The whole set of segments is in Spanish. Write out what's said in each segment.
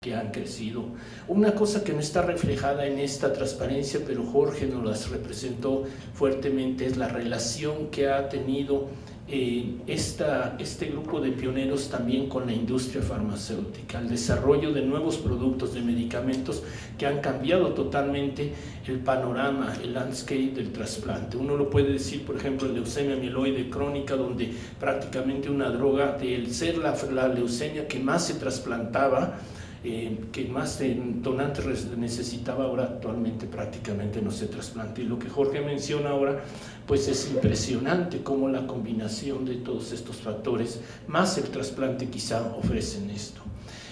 que han crecido. Una cosa que no está reflejada en esta transparencia, pero Jorge nos las representó fuertemente, es la relación que ha tenido este grupo de pioneros también con la industria farmacéutica, el desarrollo de nuevos productos de medicamentos que han cambiado totalmente el panorama, el landscape del trasplante. Uno lo puede decir, por ejemplo, en leucemia mieloide crónica, donde prácticamente una droga, del ser la leucemia que más se trasplantaba, que más donantes necesitaba, ahora actualmente prácticamente no se trasplanta. Y lo que Jorge menciona ahora, pues es impresionante cómo la combinación de todos estos factores, más el trasplante quizá ofrecen esto.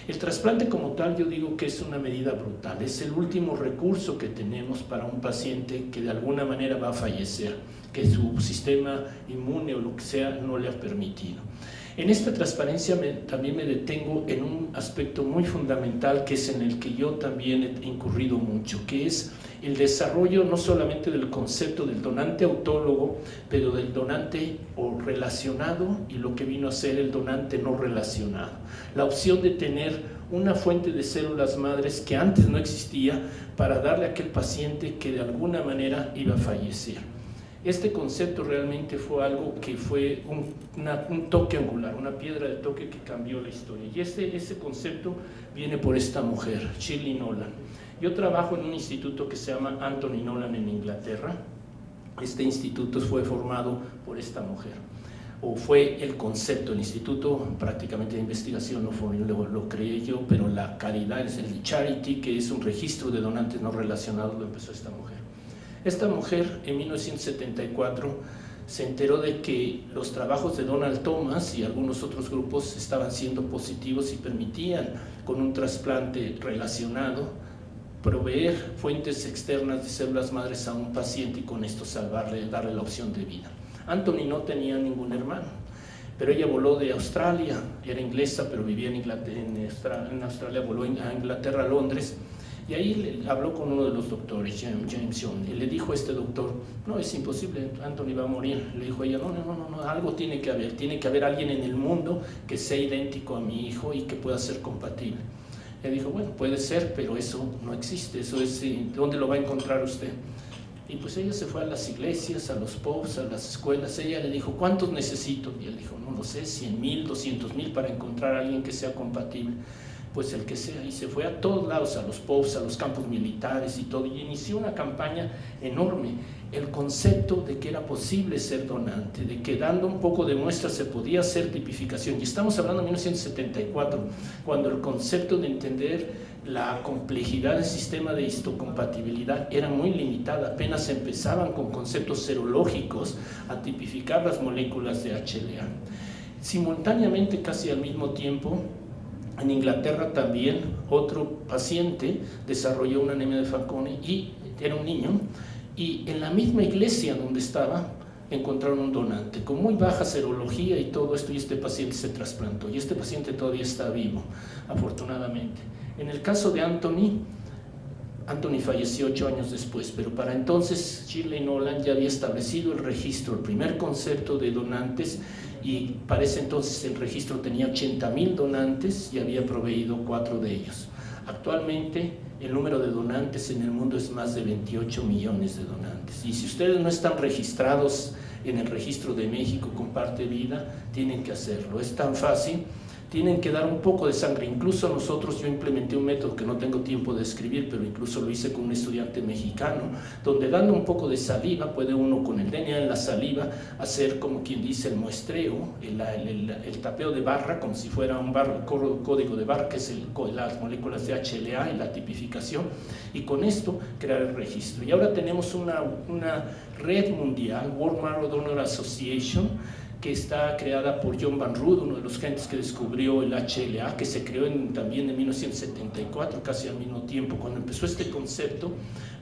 El trasplante como tal, yo digo que es una medida brutal, es el último recurso que tenemos para un paciente que de alguna manera va a fallecer, que su sistema inmune o lo que sea no le ha permitido. En esta transparencia también me detengo en un aspecto muy fundamental, que es en el que yo también he incurrido mucho, que es el desarrollo no solamente del concepto del donante autólogo, pero del donante o relacionado y lo que vino a ser el donante no relacionado. La opción de tener una fuente de células madres que antes no existía para darle a aquel paciente que de alguna manera iba a fallecer. Este concepto realmente fue algo que fue un toque angular, una piedra de toque que cambió la historia. Y ese concepto viene por esta mujer, Shirley Nolan. Yo trabajo en un instituto que se llama Anthony Nolan en Inglaterra. Este instituto fue formado por esta mujer, o fue el concepto. El instituto prácticamente de investigación no fue, lo creé yo, pero la caridad, es el charity, que es un registro de donantes no relacionados, lo empezó esta mujer. Esta mujer en 1974 se enteró de que los trabajos de Donald Thomas y algunos otros grupos estaban siendo positivos y permitían, con un trasplante relacionado, proveer fuentes externas de células madres a un paciente y con esto darle la opción de vida. Anthony no tenía ningún hermano, pero ella voló de Australia, era inglesa pero vivía en Australia, voló a Inglaterra, a Londres, y ahí habló con uno de los doctores, James Young, y le dijo a este doctor: no, es imposible, Anthony va a morir. Le dijo ella: no, algo tiene que haber alguien en el mundo que sea idéntico a mi hijo y que pueda ser compatible. Él dijo: bueno, puede ser, pero eso no existe, eso es, ¿dónde lo va a encontrar usted? Y pues ella se fue a las iglesias, a los pubs, a las escuelas. Ella le dijo: ¿cuántos necesito? Y él dijo: no lo sé, 100,000, 200,000 para encontrar a alguien que sea compatible. Pues el que sea, y se fue a todos lados, a los pubs, a los campos militares y todo, y inició una campaña enorme. El concepto de que era posible ser donante, de que dando un poco de muestra se podía hacer tipificación, y estamos hablando de 1974, cuando el concepto de entender la complejidad del sistema de histocompatibilidad era muy limitada, apenas empezaban con conceptos serológicos a tipificar las moléculas de HLA. Simultáneamente, casi al mismo tiempo, en Inglaterra también otro paciente desarrolló una anemia de Fanconi, y era un niño, y en la misma iglesia donde estaba encontraron un donante con muy baja serología y todo esto, y este paciente se trasplantó, y este paciente todavía está vivo, afortunadamente. En el caso de Anthony falleció 8 años después, pero para entonces Shirley Nolan ya había establecido el registro, el primer concepto de donantes, y para ese entonces el registro tenía 80,000 donantes y había proveído 4 de ellos. Actualmente el número de donantes en el mundo es más de 28 millones de donantes, y si ustedes no están registrados en el registro de México con Parte Vida, tienen que hacerlo. Es tan fácil. Tienen que dar un poco de sangre. Incluso nosotros, yo implementé un método que no tengo tiempo de escribir, pero incluso lo hice con un estudiante mexicano, donde dando un poco de saliva, puede uno con el DNA en la saliva hacer, como quien dice, el muestreo, el tapeo de barra, como si fuera un código de barra, que es las moléculas de HLA y la tipificación, y con esto crear el registro. Y ahora tenemos una red mundial, World Marrow Donor Association, que está creada por John Van Rood, uno de los gentes que descubrió el HLA, que se creó también en 1974, casi al mismo tiempo, cuando empezó este concepto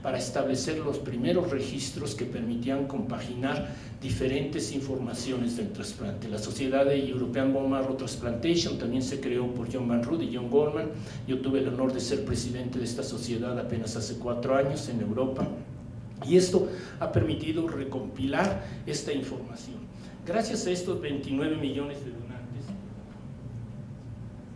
para establecer los primeros registros que permitían compaginar diferentes informaciones del trasplante. La Sociedad de European Bone Marrow Transplantation también se creó por John Van Rood y John Goldman. Yo tuve el honor de ser presidente de esta sociedad apenas hace 4 años en Europa, y esto ha permitido recompilar esta información. Gracias a estos 29 millones de donantes,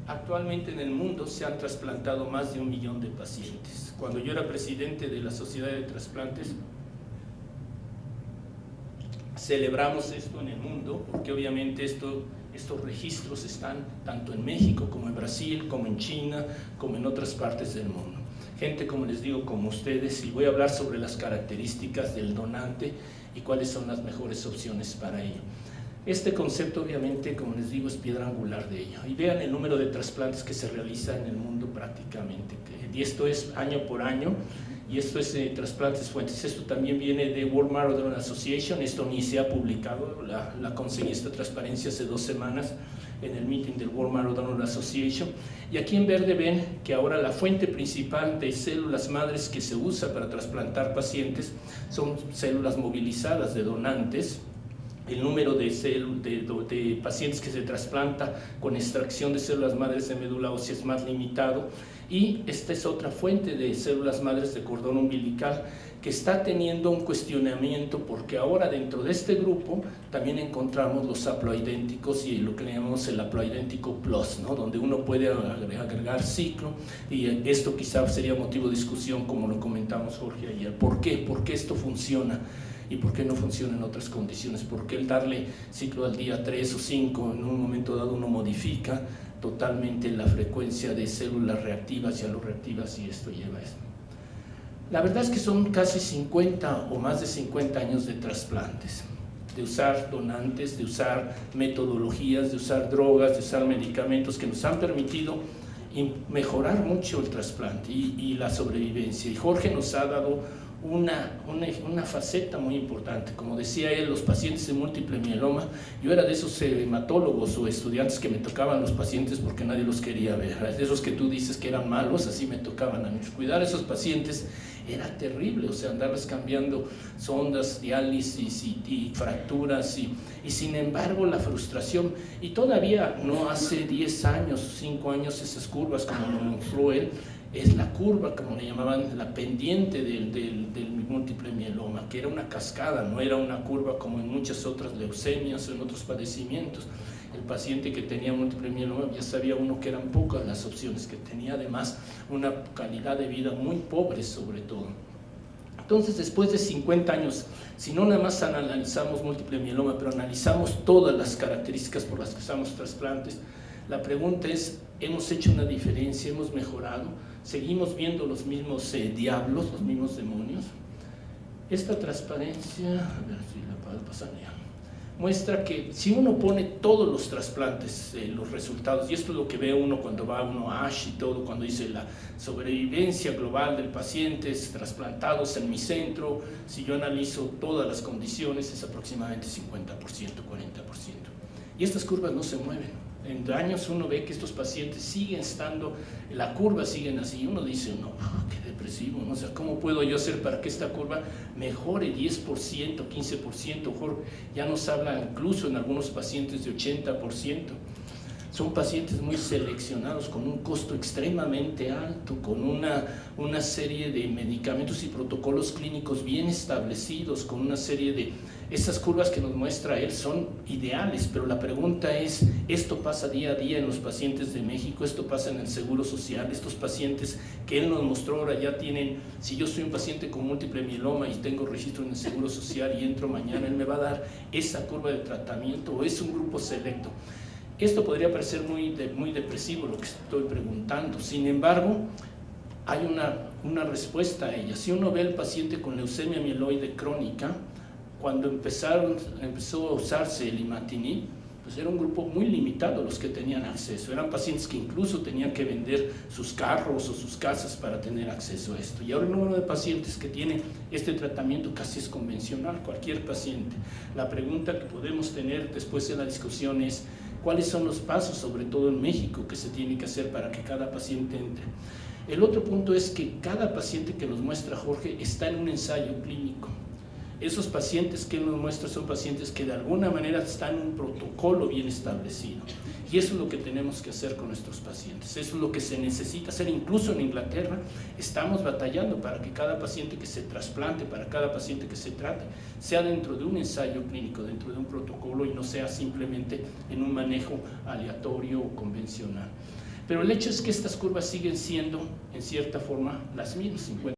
Actualmente en el mundo se han trasplantado más de 1 millón de pacientes. Cuando yo era presidente de la Sociedad de Trasplantes, celebramos esto en el mundo, porque obviamente estos registros están tanto en México como en Brasil, como en China, como en otras partes del mundo. Gente, como les digo, como ustedes, y voy a hablar sobre las características del donante y cuáles son las mejores opciones para ello. Este concepto, obviamente, como les digo, es piedra angular de ello. Y vean el número de trasplantes que se realiza en el mundo prácticamente. Y esto es año por año, y esto es trasplantes fuentes. Esto también viene de World Marrow Donor Association. Esto ni se ha publicado, la conseguí esta transparencia hace 2 semanas en el meeting del World Marrow Donor Association. Y aquí en verde ven que ahora la fuente principal de células madres que se usa para trasplantar pacientes son células movilizadas de donantes. El número de pacientes que se trasplanta con extracción de células madres de médula ósea es más limitado, y esta es otra fuente de células madres de cordón umbilical que está teniendo un cuestionamiento, porque ahora dentro de este grupo también encontramos los haploidénticos y lo que le llamamos el haploidéntico plus, ¿no? Donde uno puede agregar ciclo, y esto quizás sería motivo de discusión, como lo comentamos Jorge ayer. ¿Por qué? ¿Por qué esto funciona? ¿Y por qué no funciona en otras condiciones? ¿Por qué el darle ciclo al día 3 o 5 en un momento dado uno modifica totalmente la frecuencia de células reactivas y aloreactivas, y esto lleva a esto? La verdad es que son casi 50 o más de 50 años de trasplantes, de usar donantes, de usar metodologías, de usar drogas, de usar medicamentos que nos han permitido mejorar mucho el trasplante y la sobrevivencia. Y Jorge nos ha dado una faceta muy importante. Como decía él, los pacientes de múltiple mieloma, yo era de esos hematólogos o estudiantes que me tocaban los pacientes porque nadie los quería ver, de esos que tú dices que eran malos, así me tocaban a mí. Cuidar a esos pacientes era terrible, o sea, andarles cambiando sondas, diálisis y fracturas, y sin embargo la frustración, y todavía no hace 10 años, 5 años, esas curvas, como lo mostró él, es la curva, como le llamaban, la pendiente del múltiple mieloma, que era una cascada, no era una curva como en muchas otras leucemias o en otros padecimientos. El paciente que tenía múltiple mieloma, ya sabía uno que eran pocas las opciones que tenía, además una calidad de vida muy pobre sobre todo. Entonces, después de 50 años, si no nada más analizamos múltiple mieloma, pero analizamos todas las características por las que usamos trasplantes, la pregunta es, ¿hemos hecho una diferencia? ¿Hemos mejorado? ¿Seguimos viendo los mismos diablos, los mismos demonios? Esta transparencia, a ver si la puedo pasar ya, muestra que si uno pone todos los trasplantes, los resultados, y esto es lo que ve uno cuando va uno a ASH y todo, cuando dice la sobrevivencia global del paciente, trasplantados en mi centro, si yo analizo todas las condiciones, es aproximadamente 50%, 40%. Y estas curvas no se mueven. En años uno ve que estos pacientes siguen estando, la curva siguen así, y uno dice, no, qué depresivo, ¿no? O sea, ¿cómo puedo yo hacer para que esta curva mejore 10%, 15%? Mejor, ya nos habla incluso en algunos pacientes de 80%. Son pacientes muy seleccionados, con un costo extremadamente alto, con una serie de medicamentos y protocolos clínicos bien establecidos, con una serie de... Esas curvas que nos muestra él son ideales, pero la pregunta es, ¿esto pasa día a día en los pacientes de México? ¿Esto pasa en el Seguro Social? Estos pacientes que él nos mostró ahora ya tienen, si yo soy un paciente con múltiple mieloma y tengo registro en el Seguro Social y entro mañana, él me va a dar esa curva de tratamiento, o es un grupo selecto. Esto podría parecer muy depresivo lo que estoy preguntando, sin embargo, hay una respuesta a ella. Si uno ve al paciente con leucemia mieloide crónica, cuando empezó a usarse el imatinib, pues era un grupo muy limitado los que tenían acceso. Eran pacientes que incluso tenían que vender sus carros o sus casas para tener acceso a esto. Y ahora el número de pacientes que tiene este tratamiento casi es convencional, cualquier paciente. La pregunta que podemos tener después de la discusión es, ¿cuáles son los pasos, sobre todo en México, que se tiene que hacer para que cada paciente entre? El otro punto es que cada paciente que nos muestra Jorge está en un ensayo clínico. Esos pacientes que él nos muestra son pacientes que de alguna manera están en un protocolo bien establecido. Y eso es lo que tenemos que hacer con nuestros pacientes. Eso es lo que se necesita hacer. Incluso en Inglaterra estamos batallando para que cada paciente que se trasplante, para cada paciente que se trate, sea dentro de un ensayo clínico, dentro de un protocolo, y no sea simplemente en un manejo aleatorio o convencional. Pero el hecho es que estas curvas siguen siendo, en cierta forma, las mismas.